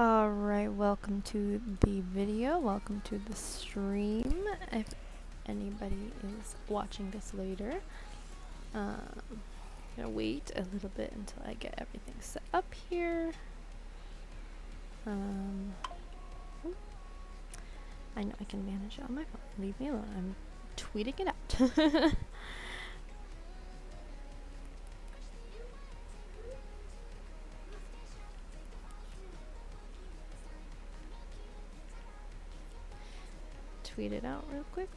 Alright, welcome to the video, welcome to the stream. If anybody is watching this later, gonna wait a little bit until I get everything set up here. I know I can manage it on my phone. Leave me alone. I'm tweeting it out. Tweet it out real quick.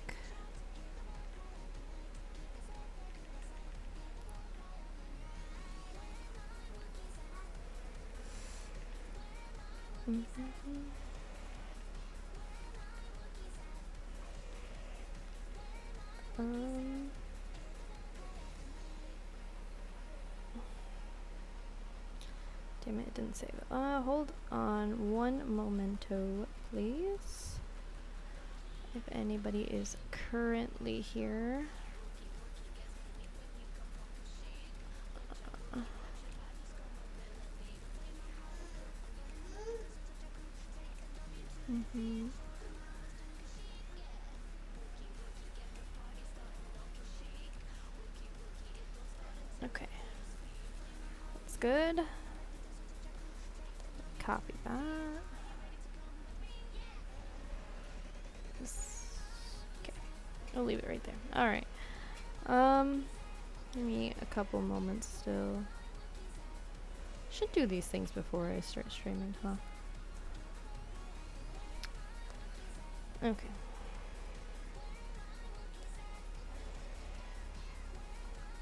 Damn it, it didn't save it. Hold on one momento, please. If anybody is currently here. Okay. That's good. Copy that. Okay. I'll leave it right there. Alright. Give me a couple moments still. Should do these things before I start streaming, huh? Okay.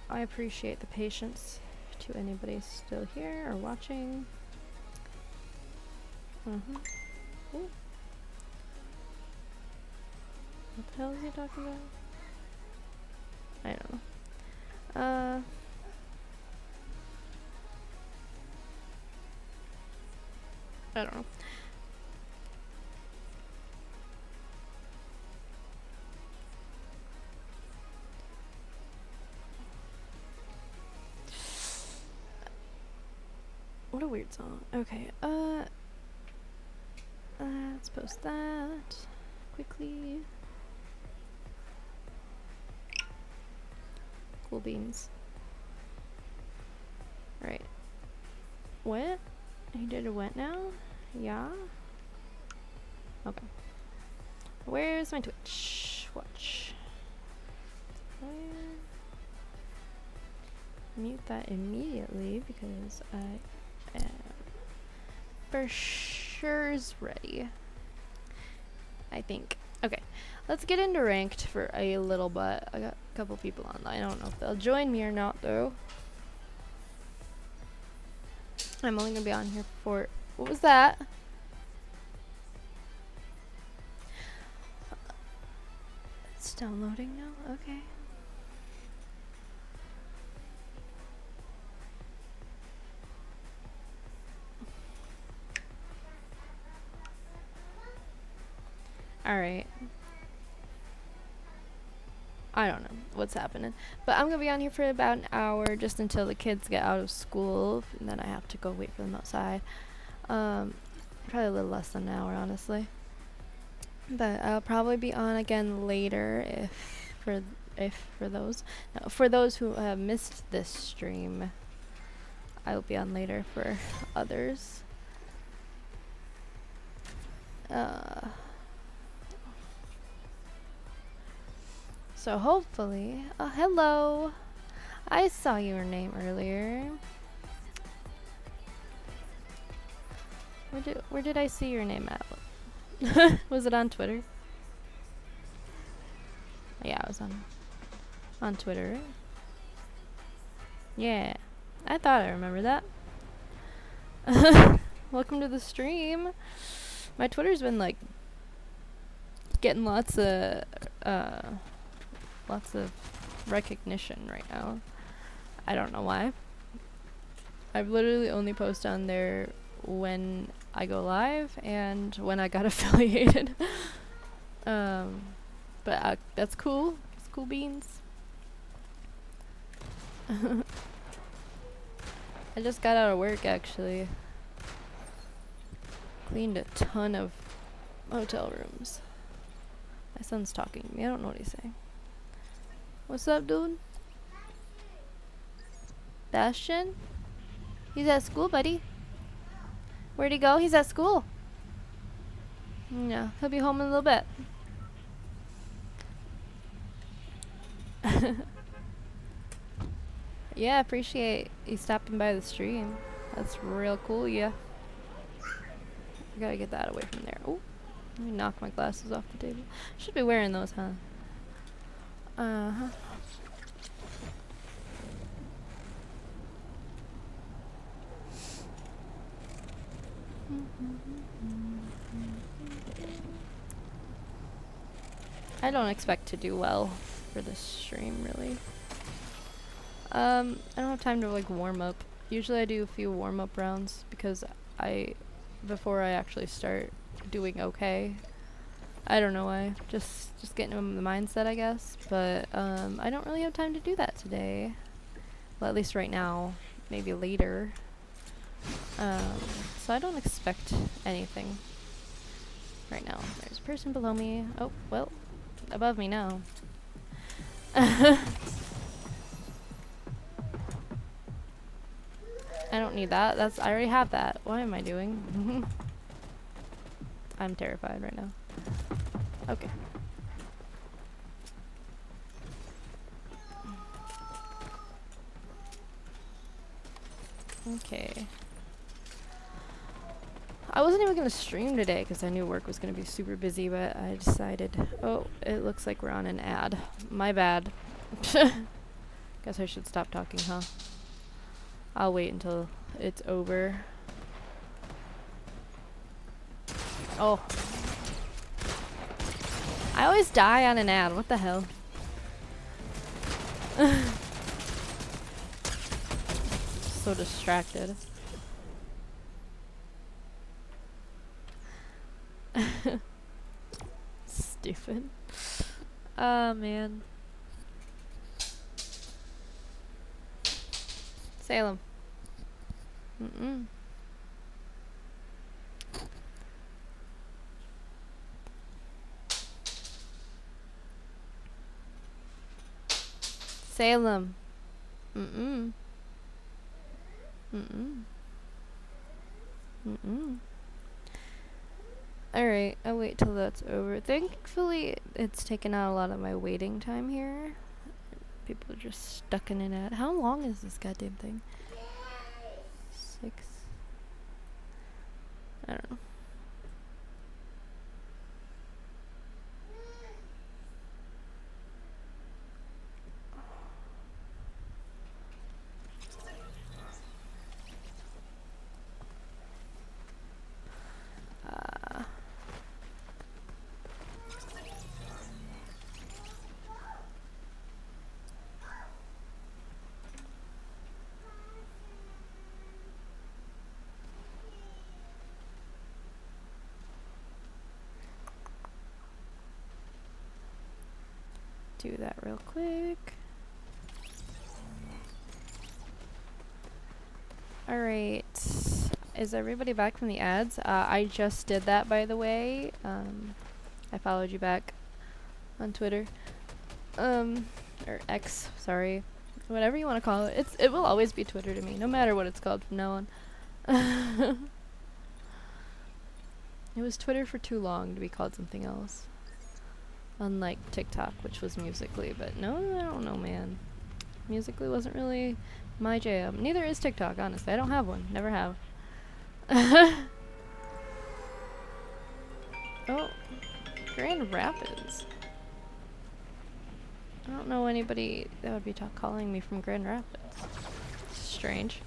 I appreciate the patience to anybody still here or watching. What the hell is he talking about? I don't know. I don't know. What a weird song. Okay, let's post that quickly. Cool beans. Right. What? You did a what now? Yeah? Okay. Where's my Twitch? Watch. Where? Mute that immediately because I am for sure's ready. I think. Okay. Let's get into ranked for a little bit. I got a couple people online. I don't know if they'll join me or not though. I'm only gonna be on here for what was that? It's downloading now? Okay. Alright. I don't know what's happening. But I'm gonna be on here for about an hour just until the kids get out of school. And then I have to go wait for them outside. Probably a little less than an hour, honestly. But I'll probably be on again later for those who have missed this stream. I will be on later for others. So hopefully, hello. I saw your name earlier. Where did I see your name at? Was it on Twitter? Yeah, I was on Twitter. Yeah, I thought I remember that. Welcome to the stream. My Twitter's been like getting lots of recognition right now. I don't know why. I've literally only posted on there when I go live and when I got affiliated. But that's cool. It's cool beans. I just got out of work actually. cleaned a ton of hotel rooms. My son's talking to me. I don't know what he's saying. What's up, dude? Bastion? He's at school, buddy. Where'd he go? He's at school. Yeah, he'll be home in a little bit. Yeah, appreciate you stopping by the stream. That's real cool, yeah. I gotta get that away from there. Oh, let me knock my glasses off the table. Should be wearing those, huh? Uh-huh. I don't expect to do well for this stream, really. I don't have time to like warm up. Usually I do a few warm up rounds because before I actually start doing okay. I don't know why. Just getting in the mindset, I guess. But I don't really have time to do that today. Well, at least right now. Maybe later. So I don't expect anything right now. There's a person below me. Oh, well, above me now. I don't need that. I already have that. What am I doing? I'm terrified right now. Okay. Okay. I wasn't even going to stream today because I knew work was going to be super busy, but I decided, oh, it looks like we're on an ad. My bad. Guess I should stop talking, huh? I'll wait until it's over. Oh. I always die on an ad. What the hell? So distracted. Stupid. Oh, man. Salem. Mm-mm. Salem. Mm-mm. Mm-mm. Mm-mm. Alright, I'll wait till that's over. Thankfully, it's taken out a lot of my waiting time here. People are just stuck in an ad. How long is this goddamn thing? 6. I don't know. Do that real quick. Alright. Is everybody back from the ads? I just did that, by the way. I followed you back on Twitter. Or X, sorry. Whatever you want to call it. It will always be Twitter to me, no matter what it's called from now on. It was Twitter for too long to be called something else. Unlike TikTok, which was Musical.ly, but no, I don't know, man. Musical.ly wasn't really my jam. Neither is TikTok, honestly. I don't have one. Never have. Oh, Grand Rapids. I don't know anybody that would be calling me from Grand Rapids. Strange.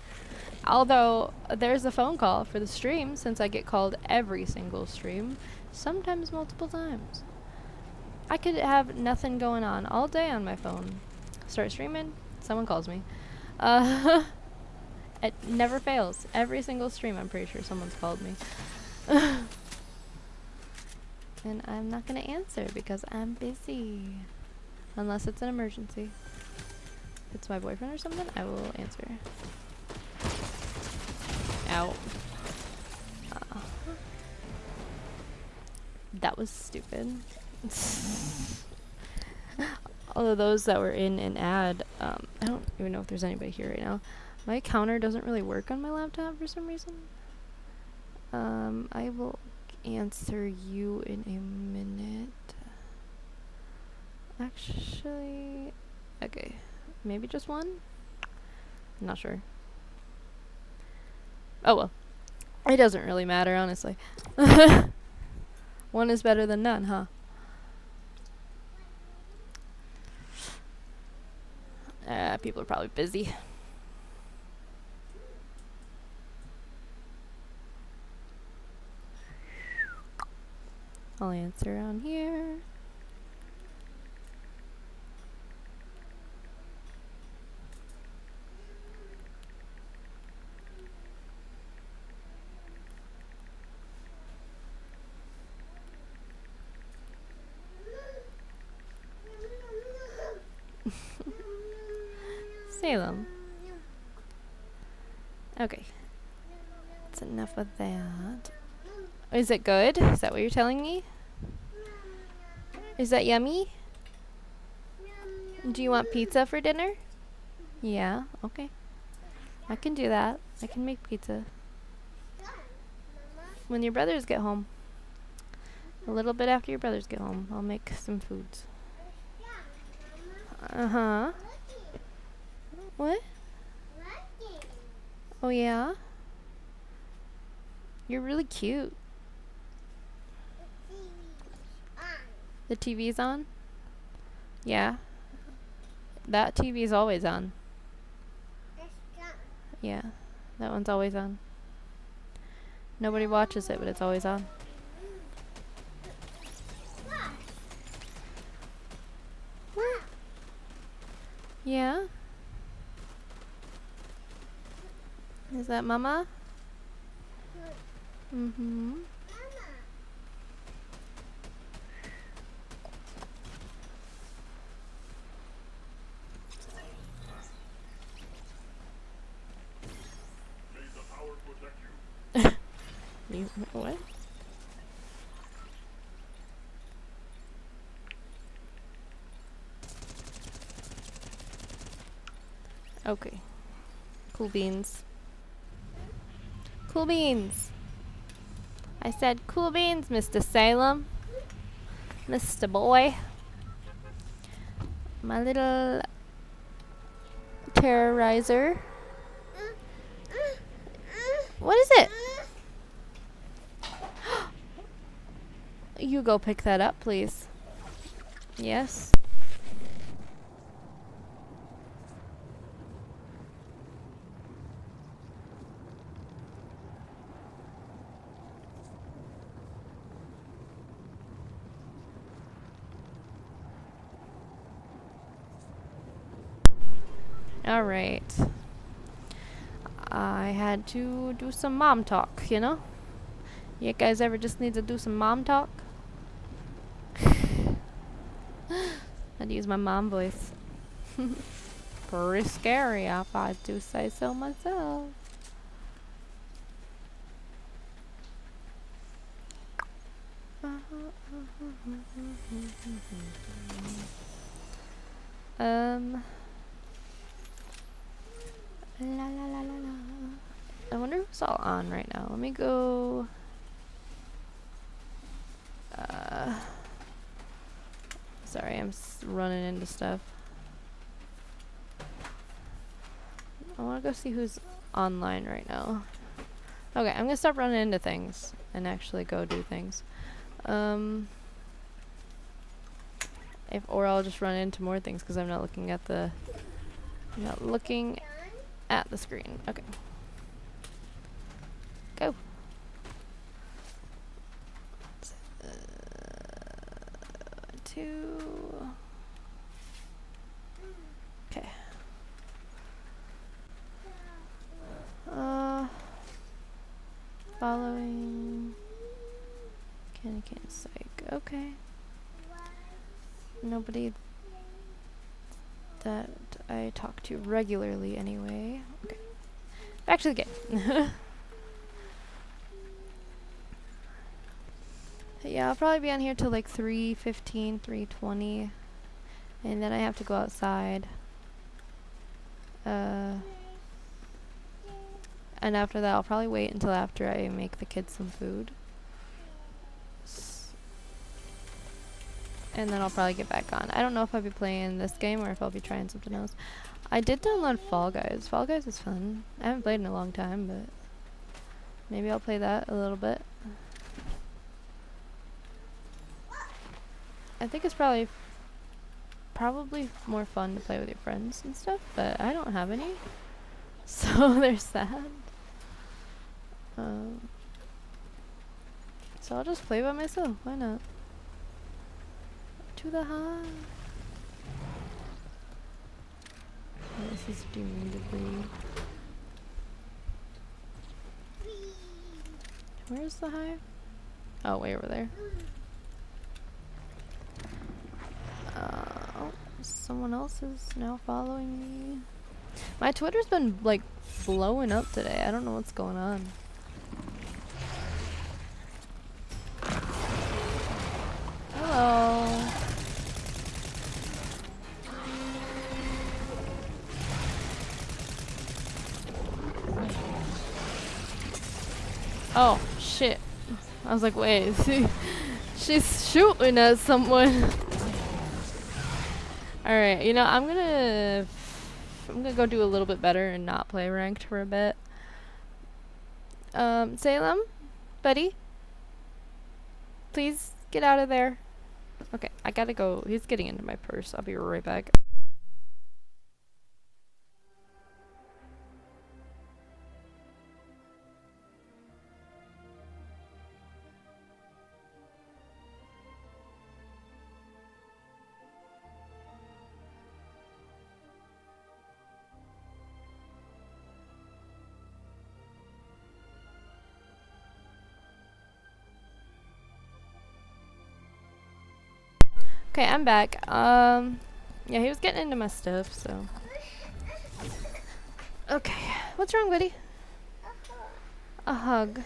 Although, there's a phone call for the stream, since I get called every single stream. Sometimes multiple times. I could have nothing going on all day on my phone. Start streaming, someone calls me. It never fails. Every single stream, I'm pretty sure someone's called me. And I'm not gonna answer because I'm busy. Unless it's an emergency. If it's my boyfriend or something, I will answer. Ow. That was stupid. All of those that were in an ad, I don't even know if there's anybody here right now. My counter doesn't really work on my laptop for some reason. I will answer you in a minute. Actually, okay, maybe just one? I'm not sure. Oh well. It doesn't really matter, honestly. One is better than none, huh? People are probably busy. I'll answer on here. Salem. Okay. That's enough of that. Is it good? Is that what you're telling me? Is that yummy? Do you want pizza for dinner? Yeah, okay. I can do that. I can make pizza. When your brothers get home. A little bit after your brothers get home, I'll make some foods. Uh-huh. What? Oh, yeah? You're really cute. The TV's on? Yeah. That TV's always on. Yeah. That one's always on. Nobody watches it, but it's always on. What? Yeah? Is that Mama? Mm-hmm. You, what? Okay. Cool beans. Cool beans. I said cool beans, Mr. Salem. Mr. Boy. My little terrorizer. What is it? You go pick that up, please. Yes. Alright. I had to do some mom talk, you know? You guys ever just need to do some mom talk? I'd use my mom voice. Pretty scary, if I do say so myself. La la la la la. I wonder who's all on right now. Let me go. Sorry, I'm running into stuff. I want to go see who's online right now. Okay, I'm gonna stop running into things and actually go do things. Or I'll just run into more things because I'm not looking at the. I'm not looking at the screen. Okay. Go. Two. Okay. Following. Candy cane psych. Okay. Nobody that I talk to regularly anyway. Okay. Back to the game. Yeah, I'll probably be on here till like 3:15, 3:20. And then I have to go outside. And after that, I'll probably wait until after I make the kids some food. And then I'll probably get back on. I don't know if I'll be playing this game or if I'll be trying something else. I did download Fall Guys. Fall Guys is fun. I haven't played in a long time, but maybe I'll play that a little bit. I think it's probably more fun to play with your friends and stuff, but I don't have any. So there's that. So I'll just play by myself. Why not? To the high. Oh, this is doom debris. Where's the hive? Oh, way over there. Oh, someone else is now following me. My Twitter's been like blowing up today. I don't know what's going on. Hello. Oh, shit. I was like, wait, she's shooting at someone. Alright, you know, I'm gonna go do a little bit better and not play ranked for a bit. Salem? Buddy? Please get out of there. Okay, I gotta go. He's getting into my purse. I'll be right back. Okay, I'm back. Yeah, he was getting into my stuff, so. Okay, what's wrong, buddy? A hug.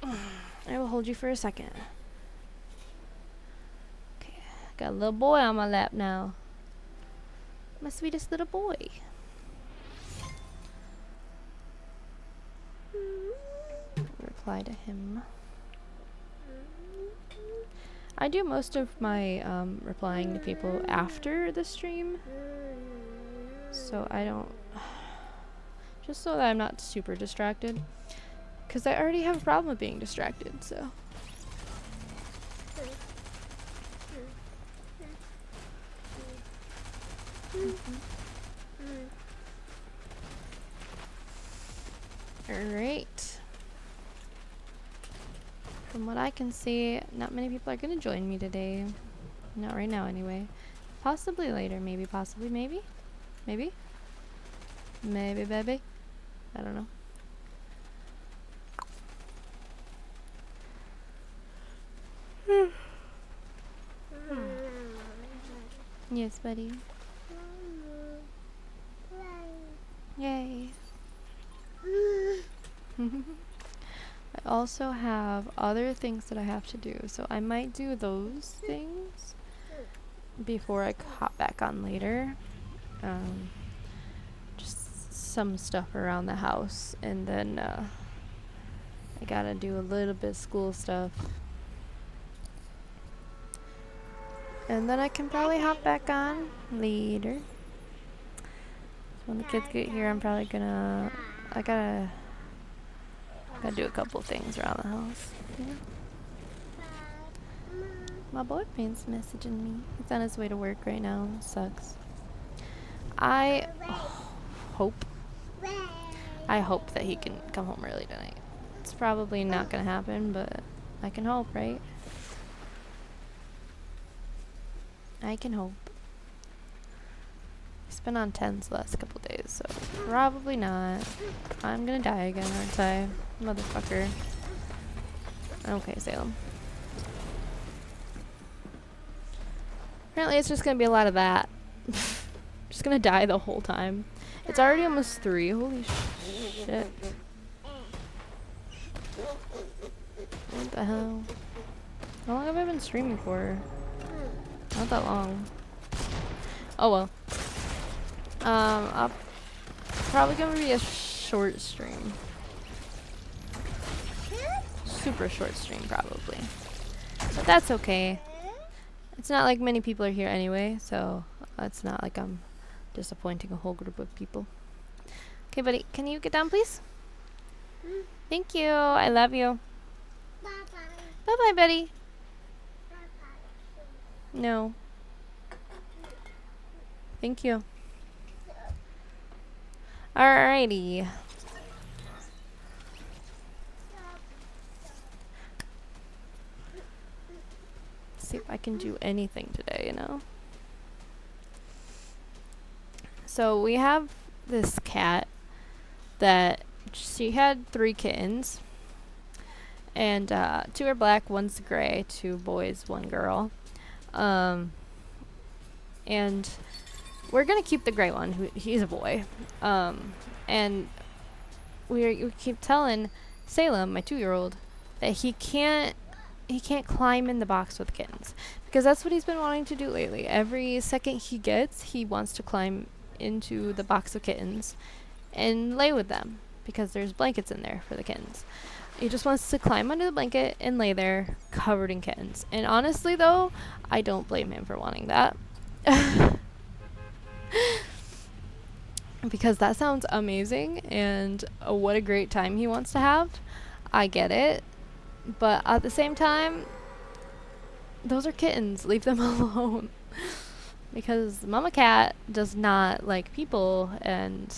I will hold you for a second. Okay, got a little boy on my lap now. My sweetest little boy. Reply to him. I do most of my replying to people after the stream, so I don't, just so that I'm not super distracted, because I already have a problem with being distracted, so. Alright. From what I can see, not many people are going to join me today. Not right now, anyway. Possibly later, maybe, possibly, maybe? Maybe? Maybe, baby? I don't know. Yes, buddy. Yay. I also have other things that I have to do, so I might do those things before I hop back on later. Just some stuff around the house, and then I gotta do a little bit of school stuff. And then I can probably hop back on later. So when the kids get here, I'm probably gonna, I gotta do a couple things around the house, you know? My boyfriend's messaging me. He's on his way to work right now. Sucks. I hope that he can come home early tonight. It's probably not gonna happen, but I can hope, right? I can hope. He's been on 10s the last couple days, so probably not. I'm gonna die again, aren't I? Motherfucker. Okay, Salem. Apparently it's just gonna be a lot of that. Just gonna die the whole time. It's already almost 3. Holy shit. What the hell? How long have I been streaming for? Not that long. Oh well. I'll probably gonna be a short stream. Super short stream probably. But that's okay. It's not like many people are here anyway, so it's not like I'm disappointing a whole group of people. Okay, buddy, can you get down, please? Thank you. I love you. Bye-bye. Bye-bye, buddy. No. Thank you. Alrighty. See if I can do anything today, you know? So we have this cat that she had 3 kittens. And 2 are black, 1's gray, 2 boys, 1 girl. And we're gonna keep the gray one. He's a boy. And we keep telling Salem, my 2-year-old, that he can't climb in the box with kittens, because that's what he's been wanting to do lately. Every second he gets, he wants to climb into the box of kittens and lay with them, because there's blankets in there for the kittens. He just wants to climb under the blanket and lay there covered in kittens. And honestly though, I don't blame him for wanting that. Because that sounds amazing, and what a great time he wants to have. I get it. But at the same time, those are kittens. Leave them alone. Because Mama Cat does not like people, and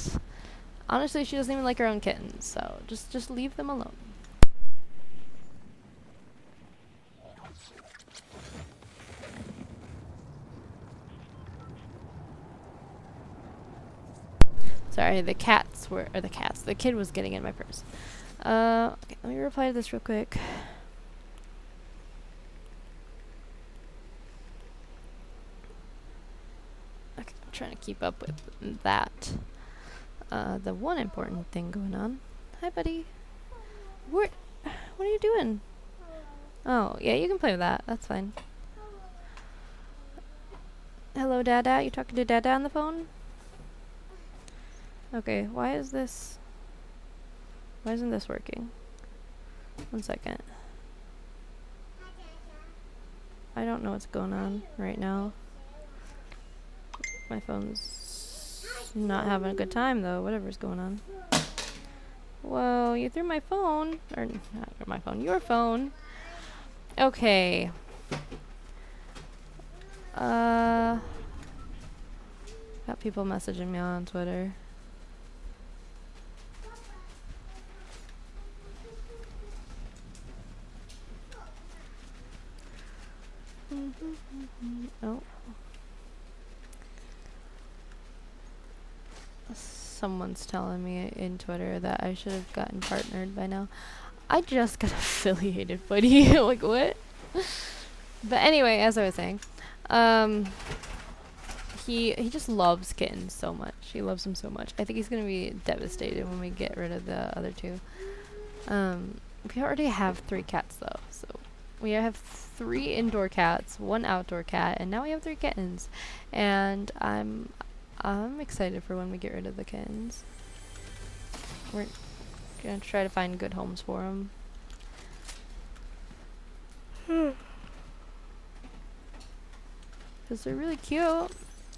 honestly, she doesn't even like her own kittens. So just leave them alone. Sorry, the kid was getting in my purse. Okay, let me reply to this real quick. Okay, I'm trying to keep up with that. The one important thing going on. Hi, buddy. What are you doing? Oh, yeah, you can play with that. That's fine. Hello, Dada. You talking to Dada on the phone? Okay, why isn't this working? 1 second. I don't know what's going on right now. My phone's not having a good time though, whatever's going on. Whoa, you threw my phone. Or not my phone, your phone. Okay. Got people messaging me on Twitter. Oh. Someone's telling me in Twitter that I should have gotten partnered by now. I just got affiliated, buddy. Like, what? But anyway, as I was saying, he just loves kittens so much. He loves them so much. I think he's gonna be devastated when we get rid of the other 2. We already have 3 cats though, so we have 3 indoor cats, 1 outdoor cat, and now we have 3 kittens. And I'm excited for when we get rid of the kittens. We're gonna try to find good homes for them. Because they're really cute.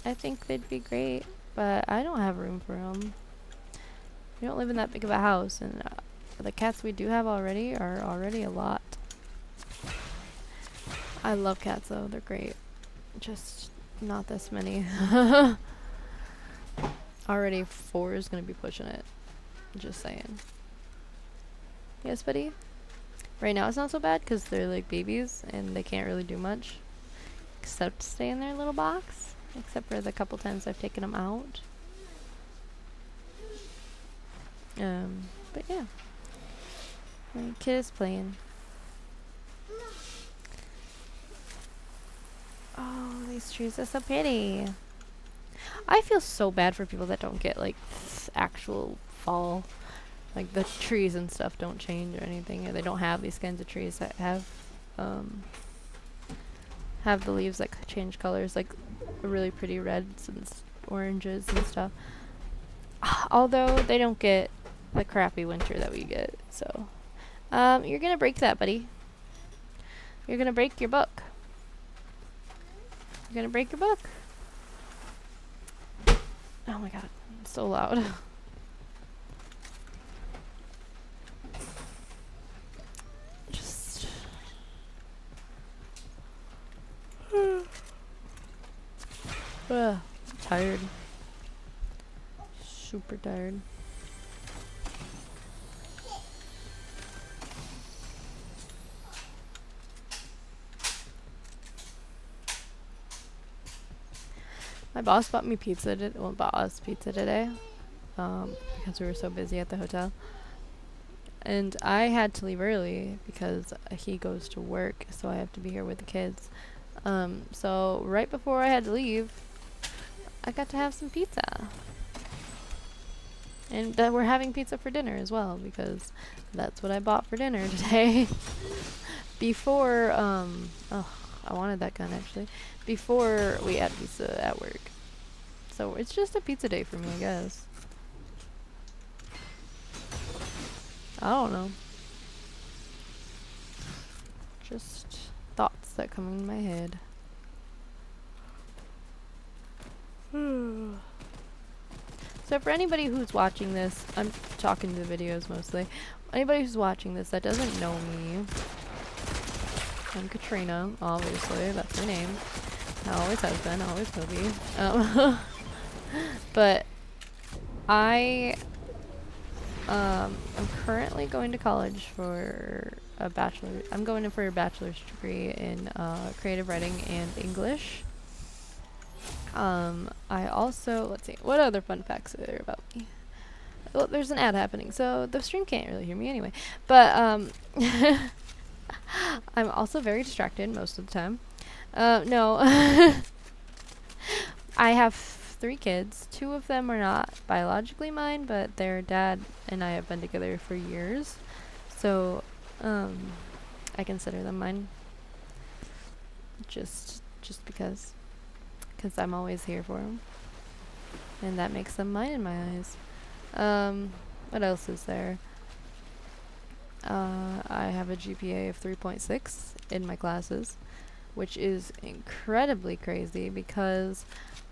I think they'd be great, but I don't have room for them. We don't live in that big of a house, and the cats we do have already are already a lot. I love cats though, they're great. Just not this many. Already 4 is gonna be pushing it. Just saying. Yes, buddy? Right now it's not so bad because they're like babies and they can't really do much except stay in their little box. Except for the couple times I've taken them out. But yeah. My kid is playing. Oh, these trees are so pretty. I feel so bad for people that don't get like actual fall. Like the trees and stuff don't change or anything, or they don't have these kinds of trees that have have the leaves that change colors, like really pretty reds and oranges and stuff. Although they don't get the crappy winter that we get. So, you're gonna break that, buddy. You're gonna break your book. You're gonna break your book. Oh my god, it's so loud. Just. Tired. Super tired. My boss bought me pizza. Bought us pizza today, because we were so busy at the hotel. And I had to leave early because he goes to work, so I have to be here with the kids. So right before I had to leave, I got to have some pizza. And we're having pizza for dinner as well, because that's what I bought for dinner today. Before, oh, I wanted that gun actually. Before we had pizza at work. So it's just a pizza day for me, I guess. I don't know. Just thoughts that come in my head. So for anybody who's watching this, I'm talking to the videos mostly. Anybody who's watching this that doesn't know me, I'm Katrina, obviously, that's my name. I always has been, always will be. But I'm currently going to college for a bachelor. I'm going in for a bachelor's degree in creative writing and English. I also, let's see, what other fun facts are there about me? Well, there's an ad happening, so the stream can't really hear me anyway. But I'm also very distracted most of the time. No. I have 3 kids. 2 of them are not biologically mine, but their dad and I have been together for years. So, I consider them mine. Just because. Because I'm always here for them. And that makes them mine in my eyes. What else is there? I have a GPA of 3.6 in my classes, which is incredibly crazy because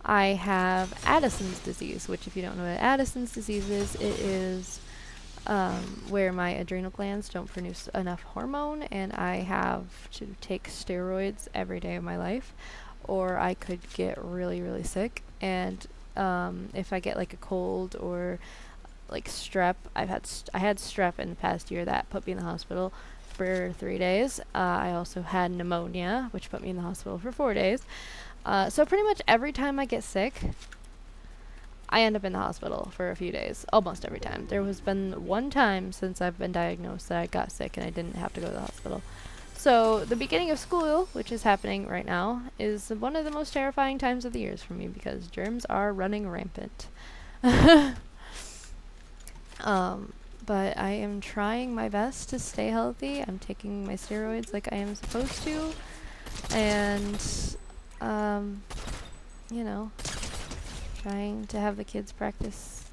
I have Addison's disease, which if you don't know what Addison's disease is, it is where my adrenal glands don't produce enough hormone and I have to take steroids every day of my life, or I could get really, really sick. And if I get like a cold or like strep, I had strep in the past year that put me in the hospital for 3 days. I also had pneumonia, which put me in the hospital for 4 days. So pretty much every time I get sick, I end up in the hospital for a few days, almost every time. There has been one time since I've been diagnosed that I got sick and I didn't have to go to the hospital. So the beginning of school, which is happening right now, is one of the most terrifying times of the years for me because germs are running rampant. But I am trying my best to stay healthy. I'm taking my steroids like I am supposed to. And, you know, trying to have the kids practice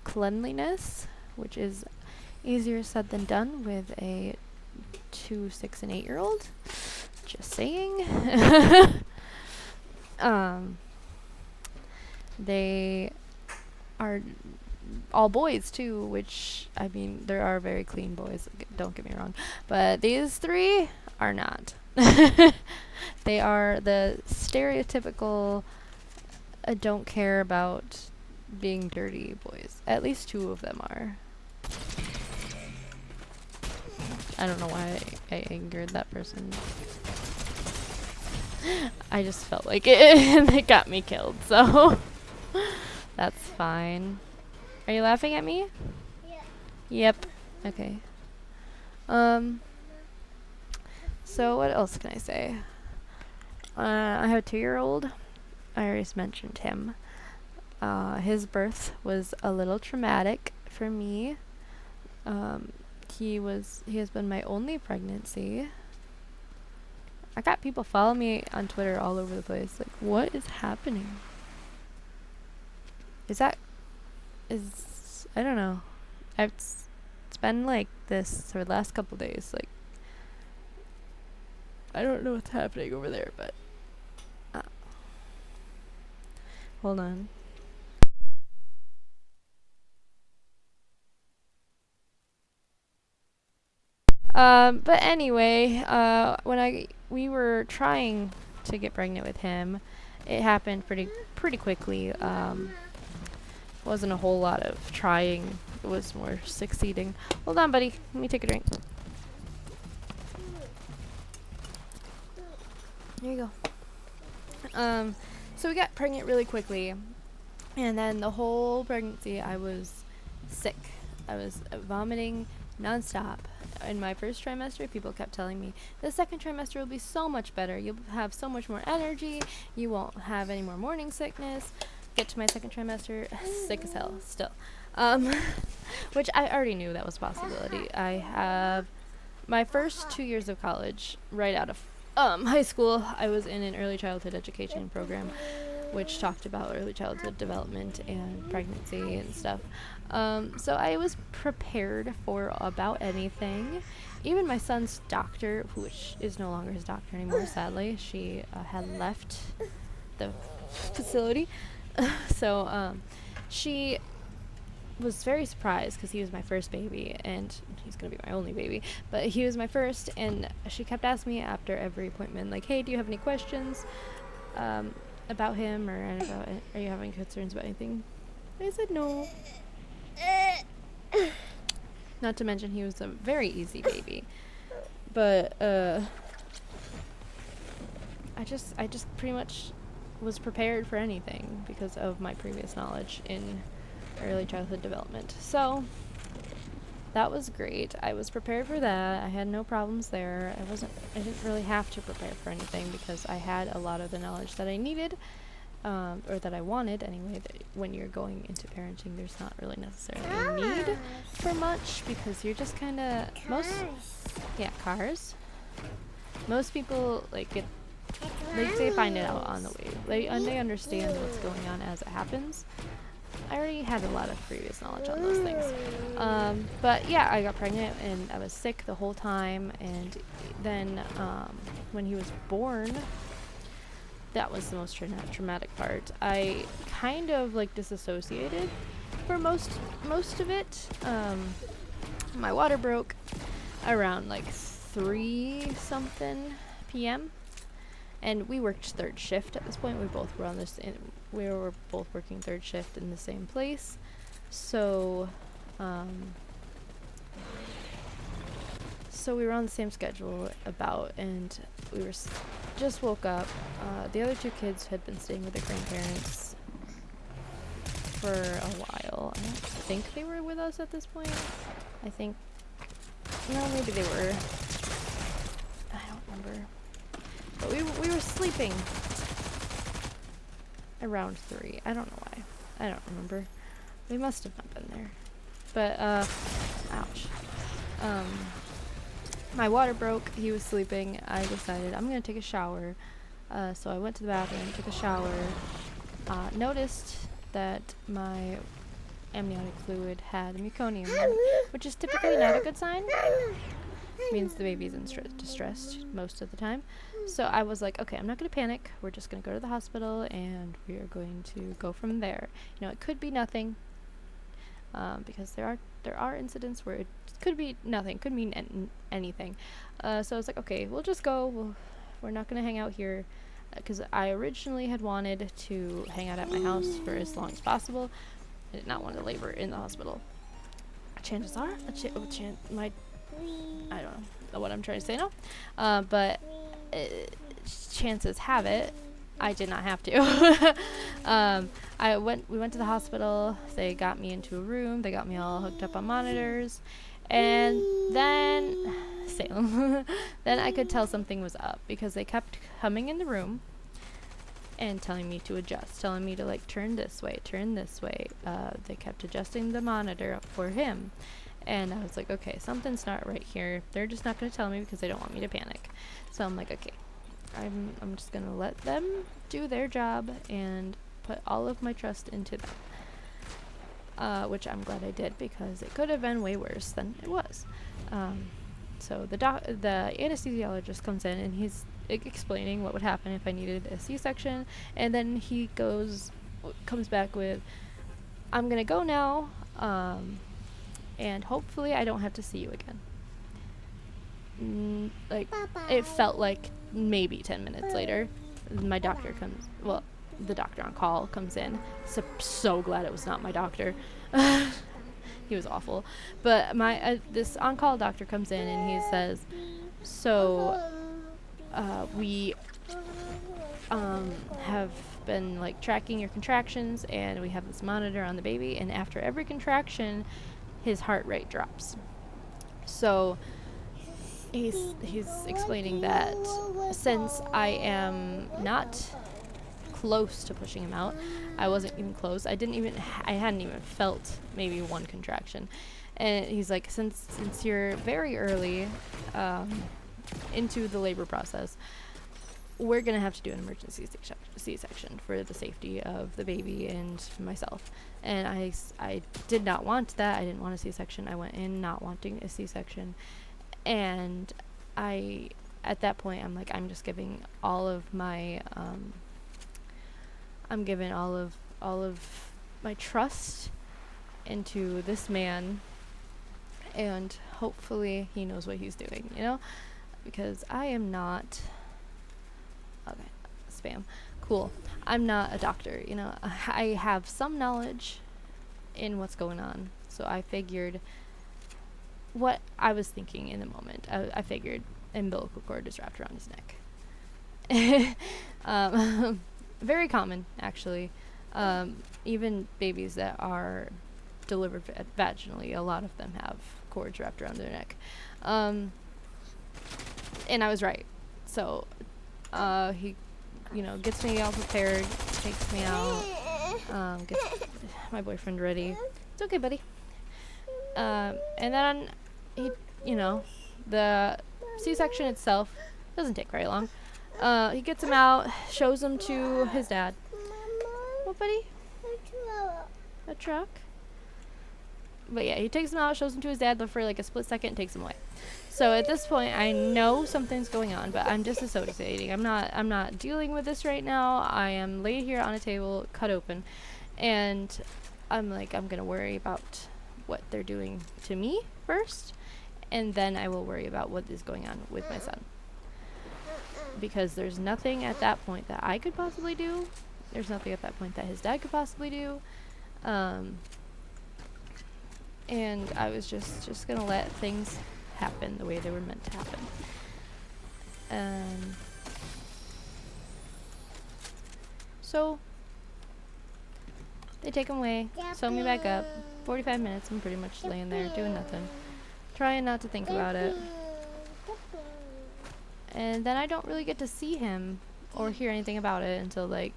cleanliness, which is easier said than done with a 2, 6, and 8-year-old. Just saying. They are all boys too, which, I mean, there are very clean boys, don't get me wrong, but these 3 are not. They are the stereotypical don't care about being dirty boys. At least 2 of them are. I don't know why I angered that person. I just felt like it and it got me killed, so that's fine. Are you laughing at me? Yeah. Yep. Okay. So what else can I say? I have a 2-year-old. I already mentioned him. His birth was a little traumatic for me. He has been my only pregnancy. I got people follow me on Twitter all over the place. Like, what is happening? I don't know. It's been like this for the last couple days. Like, I don't know what's happening over there, but hold on. But anyway, when we were trying to get pregnant with him, it happened pretty quickly. Wasn't a whole lot of trying. It was more succeeding. Hold on, buddy. Let me take a drink. There you go. So we got pregnant really quickly, and then the whole pregnancy I was sick. I was vomiting nonstop. In my first trimester, people kept telling me the second trimester will be so much better. You'll have so much more energy. You won't have any more morning sickness. Get to my second trimester, sick as hell still. Which I already knew that was a possibility. I have my first 2 years of college, right out of high school, I was in an early childhood education program, which talked about early childhood development and pregnancy and stuff. So I was prepared for about anything. Even my son's doctor, which is no longer his doctor anymore, sadly, she had left the facility. So she was very surprised because he was my first baby, and he's going to be my only baby, but he was my first, and she kept asking me after every appointment, like, hey, do you have any questions about him, or are you having concerns about anything? I said no. Not to mention he was a very easy baby, but I just pretty much was prepared for anything because of my previous knowledge in early childhood development. So that was great. I was prepared for that. I had no problems there. I didn't really have to prepare for anything because I had a lot of the knowledge that I needed, or that I wanted anyway. That when you're going into parenting, there's not really necessarily a need for much because you're just kind of cars. Most people they find it out on the way. They understand what's going on as it happens. I already had a lot of previous knowledge on those things. But yeah, I got pregnant and I was sick the whole time. And then when he was born, that was the most traumatic part. I kind of disassociated for most of it. My water broke around 3 something p.m. And we worked third shift at this point. We were both working third shift in the same place. So, we were on the same schedule and we were just woke up. The other 2 kids had been staying with their grandparents for a while. I don't think they were with us at this point. Maybe they were. I don't remember. But we were sleeping around 3. I don't know why. I don't remember. We must have not been there. But, ouch. My water broke. He was sleeping. I decided I'm going to take a shower. So I went to the bathroom, took a shower, noticed that my amniotic fluid had meconium, which is typically not a good sign. Means the baby's in distressed most of the time. So I was like, okay, I'm not going to panic. We're just going to go to the hospital and we are going to go from there. It could be nothing, because there are incidents where it could be nothing, could mean anything. So I was like, okay, we'll just go. We're not going to hang out here, because I originally had wanted to hang out at my house for as long as possible. I did not want to labor in the hospital. Chances are, I don't know what I'm trying to say now, but chances have it, I did not have to. We went to the hospital. They got me into a room. They got me all hooked up on monitors, and then Salem. Then I could tell something was up because they kept coming in the room and telling me to adjust, telling me to turn this way. They kept adjusting the monitor up for him. And I was like, okay, something's not right here. They're just not going to tell me because they don't want me to panic. So I'm like, okay, I'm just gonna let them do their job and put all of my trust into them. Which I'm glad I did, because it could have been way worse than it was. So the anesthesiologist comes in and he's explaining what would happen if I needed a C-section, and then he comes back with, "I'm gonna go now, and hopefully I don't have to see you again." Like, it felt like maybe 10 minutes later, my doctor comes. Well, the doctor on call comes in. So glad it was not my doctor. He was awful. But my this on-call doctor comes in and he says, "So, we have been like tracking your contractions, and we have this monitor on the baby, and after every contraction, his heart rate drops." So he's explaining that since I am not close to pushing him out, I wasn't even close. I hadn't even felt maybe one contraction. And he's like, since you're very early into the labor process, we're gonna have to do an emergency C-section for the safety of the baby and myself. And I did not want that. I didn't want a C-section. I went in not wanting a C-section. And at that point, I'm like, I'm just giving all of my, I'm giving all of my trust into this man, and hopefully he knows what he's doing, because I am not, okay, spam, cool, I'm not a doctor, I have some knowledge in what's going on, so I figured what I was thinking in the moment. I figured umbilical cord is wrapped around his neck. Very common, actually. Even babies that are delivered vaginally, a lot of them have cords wrapped around their neck. And I was right. So he, gets me all prepared, takes me out, gets my boyfriend ready. It's okay, buddy. And then the C-section itself doesn't take very long. He gets him out, shows him to his dad. What, buddy? A truck? But yeah, he takes him out, shows him to his dad, but for like a split second, takes him away. So at this point, I know something's going on, but I'm disassociating. I'm not dealing with this right now. I am laid here on a table, cut open, and I'm like, I'm gonna worry about what they're doing to me first, and then I will worry about what is going on with my son. Because there's nothing at that point that I could possibly do. There's nothing at that point that his dad could possibly do. And I was just gonna let things happen the way they were meant to happen. So they take him away, sew me back up. 45 minutes, I'm pretty much laying there doing nothing, trying not to think about it. And then I don't really get to see him or hear anything about it until like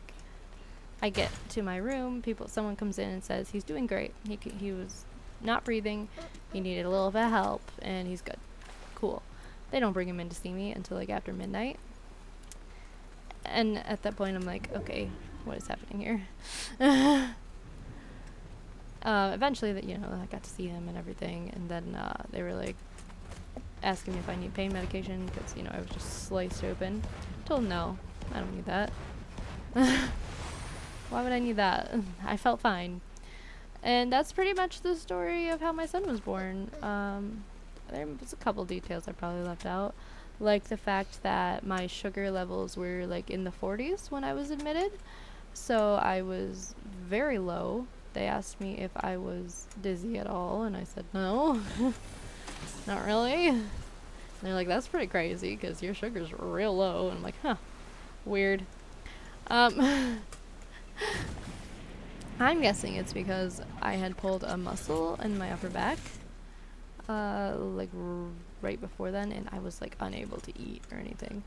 I get to my room. Someone comes in and says he's doing great. He was not breathing. He needed a little bit of help, and he's good. Cool. They don't bring him in to see me until like after midnight. And at that point, I'm like, okay, what is happening here? Eventually, I got to see him and everything, and then they were like asking me if I need pain medication because I was just sliced open. I told them no, I don't need that. Why would I need that? I felt fine. And that's pretty much the story of how my son was born. There was a couple details I probably left out, like the fact that my sugar levels were like in the 40s when I was admitted, so I was very low. They asked me if I was dizzy at all, and I said no, not really. And they're like, that's pretty crazy because your sugar's real low. And I'm like, huh, weird. I'm guessing it's because I had pulled a muscle in my upper back, right before then, and I was like unable to eat or anything.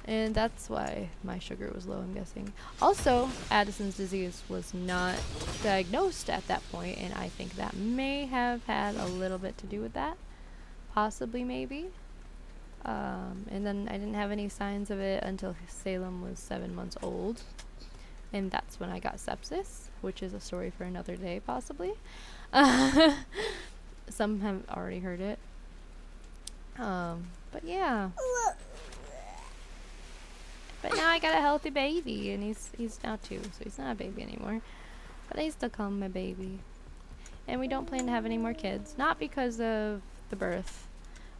And that's why my sugar was low, I'm guessing. Also, Addison's disease was not diagnosed at that point, and I think that may have had a little bit to do with that. Possibly, maybe. And then I didn't have any signs of it until Salem was 7 months old. And that's when I got sepsis, which is a story for another day, possibly. Some have already heard it. But yeah. But now I got a healthy baby, and he's now 2, so he's not a baby anymore. But I still call him my baby. And we don't plan to have any more kids. Not because of the birth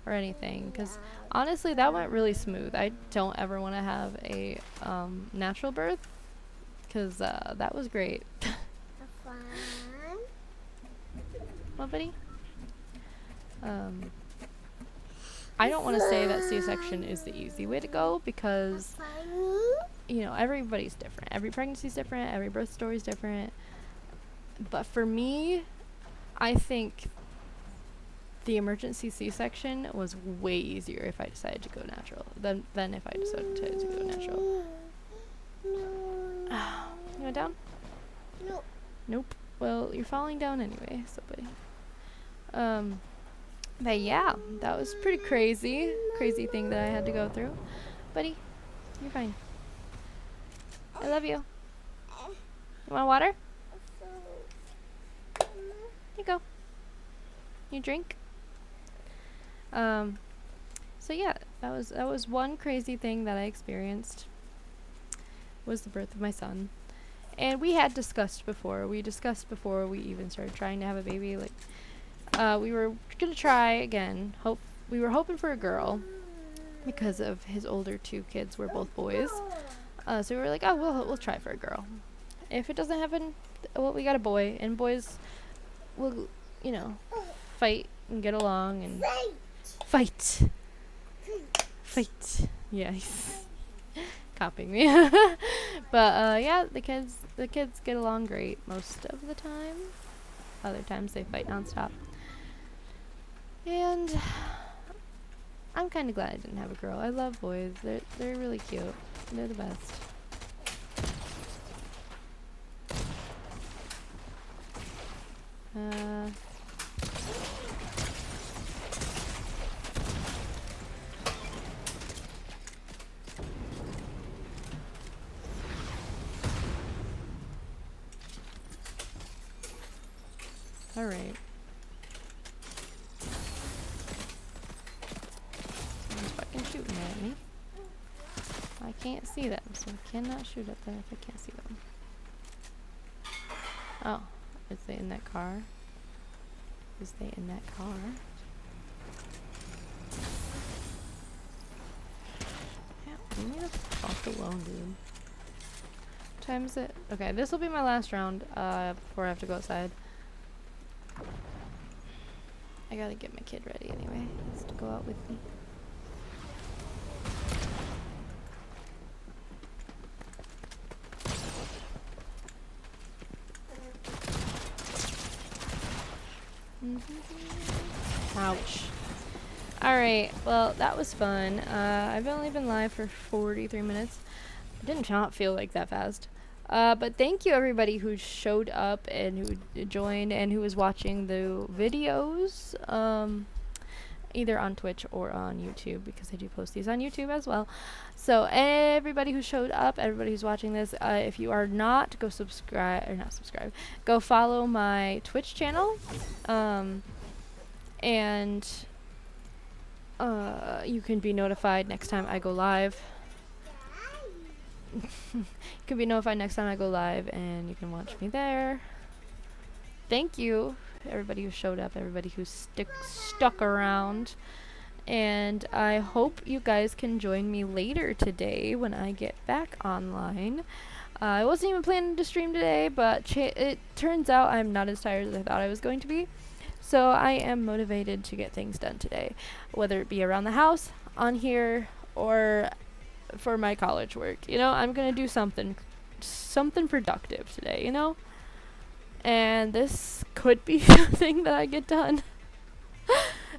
or anything, because honestly, that went really smooth. I don't ever want to have a natural birth, because that was great. What, buddy? I don't want to say that C-section is the easy way to go, because, you know, everybody's different. Every pregnancy's different. Every birth story's different. But for me, I think the emergency C-section was way easier if I decided to go natural than if I decided to go natural. You went down? No. Nope. Well, you're falling down anyway, so buddy. But yeah, that was pretty crazy. Crazy thing that I had to go through. Buddy, you're fine. I love you. You want water? Here you go. You drink? So yeah, that was one crazy thing that I experienced, was the birth of my son. And we had discussed before we even started trying to have a baby, like, we were gonna try again. We were hoping for a girl, because of his older 2 kids were both boys. So we were like, oh, we'll try for a girl. If it doesn't happen, well, we got a boy, and boys will, you know, fight and get along and fight. Yeah, he's copying me. But yeah, the kids get along great most of the time. Other times they fight nonstop. And I'm kind of glad I didn't have a girl. I love boys. They're really cute. They're the best. All right. Someone's fucking shooting at me. I can't see them, so I cannot shoot at them if I can't see them. Oh, is they in that car? Is they in that car? Yeah, leave me the fuck alone, dude. What time is it? Okay, this will be my last round before I have to go outside. I gotta get my kid ready anyway. He has to go out with me. Ouch. Alright, well, that was fun. I've only been live for 43 minutes. It did not feel like that fast. But thank you everybody who showed up and who joined and who was watching the videos, either on Twitch or on YouTube, because I do post these on YouTube as well. So everybody who showed up, everybody who's watching this, if you are not, go go follow my Twitch channel, and you can be notified next time I go live. You can be notified next time I go live, and you can watch me there. Thank you everybody who showed up, everybody who stuck around, and I hope you guys can join me later today when I get back online. I wasn't even planning to stream today, but it turns out I'm not as tired as I thought I was going to be, so I am motivated to get things done today, whether it be around the house, on here, or for my college work. You know, I'm gonna do something productive today, you know, and this could be something that I get done.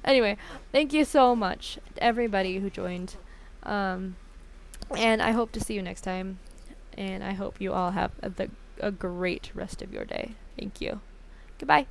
Anyway, thank you so much to everybody who joined, and I hope to see you next time, and I hope you all have a great rest of your day. Thank you. Goodbye.